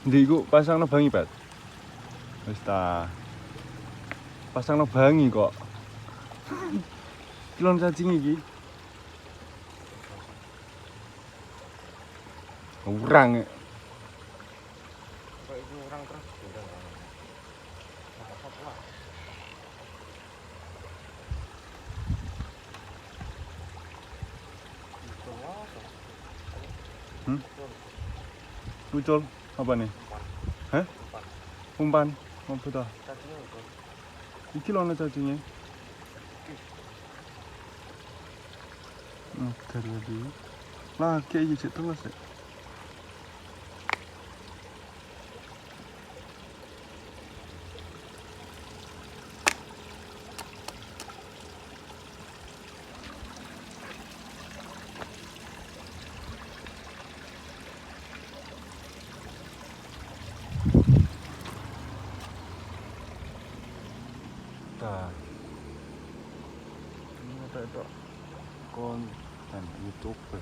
Ndi iku pasangno bangi, Pat. Wis ta. Pasangno bangi kok. Kilon cacing iki. Urang. Kok itu orang terus udah apa-apa lah. Itu apa? Ucul apa nih? Hah? Umpan. Apa ta? Cacingnya itu. Iki lho ana cacingnya. Tadi. Lah, kayak iki cek terus ya. Nah, ini apa itu? Konten YouTuber.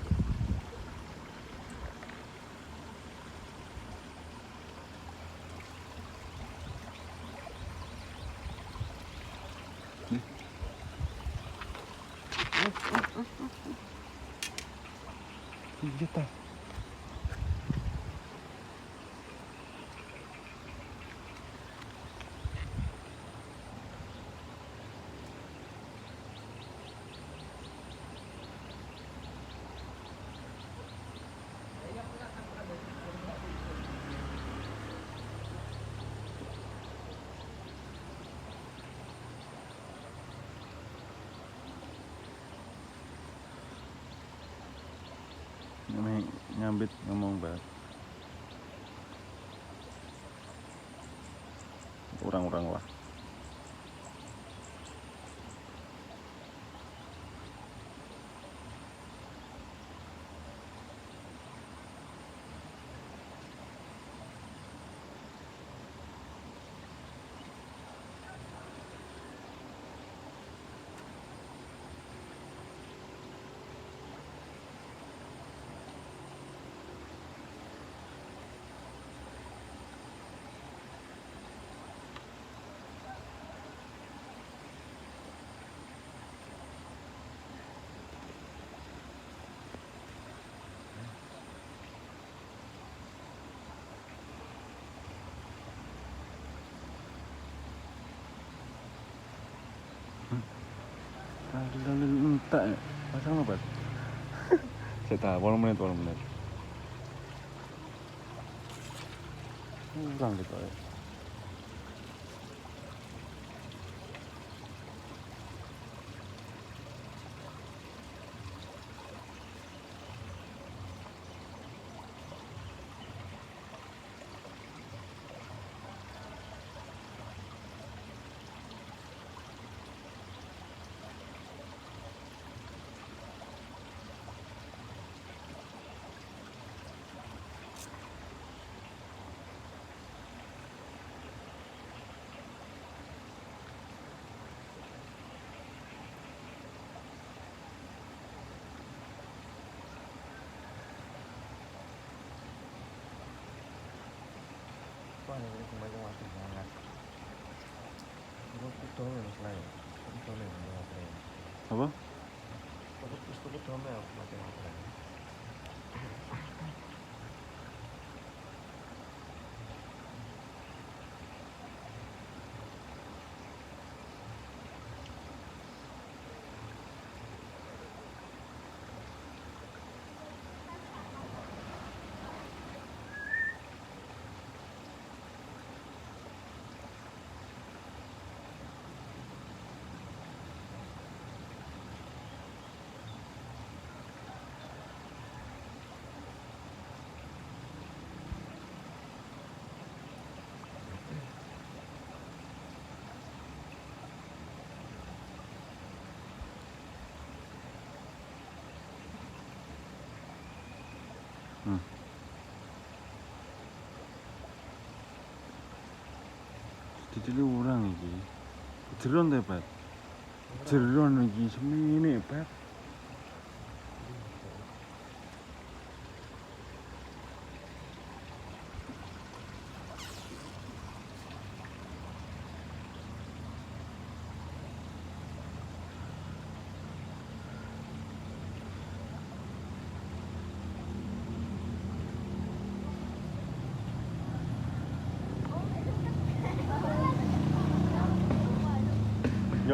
Nih. Iya ta. Nyambit ngomong banget. Orang-orang lah. Lalu entak ya. Pasang apa? Saya tahu, 8 menit. Kurang gitu ya. Wah, ini kembali masih banget. Aku dome mas lain. Aku dome mas lain. Apa? Aku dome aku mas lain. Jadi orang iki. Jeron deh, Pat. Jeron iki semene, Pat.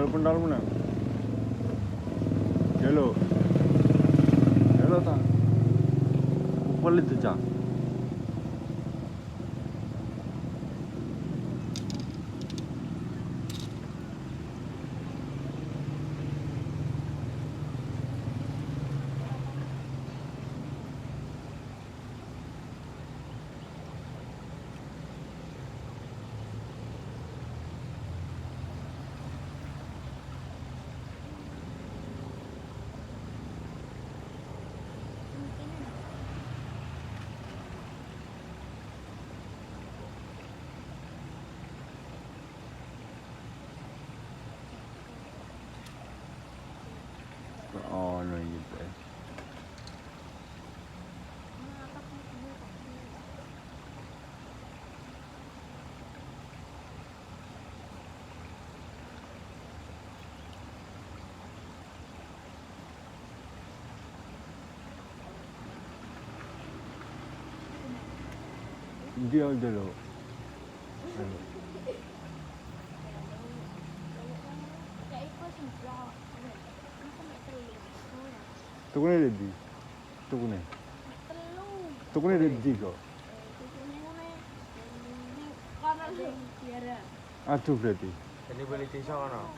Pendal mana? Yellow. Yellow ta. Upal itu cah. Oh, no gitu. Dia aja lo. Tukune ready. Tukune. Tukune ready kok. Aduh berarti. Jadi beli tisu ono.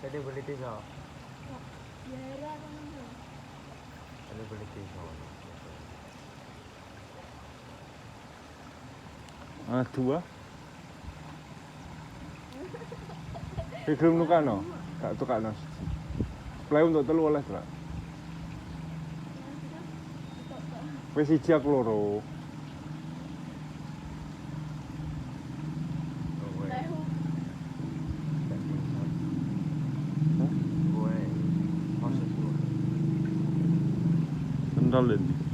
Jadi beli tisu. Jadi beli tisu ono. Aduh ah. Gelem nukano. Gak tukano. Play untuk telu oleh, Bro. Wis siji aku loro. Gue. Maksud gue. Sendal ini.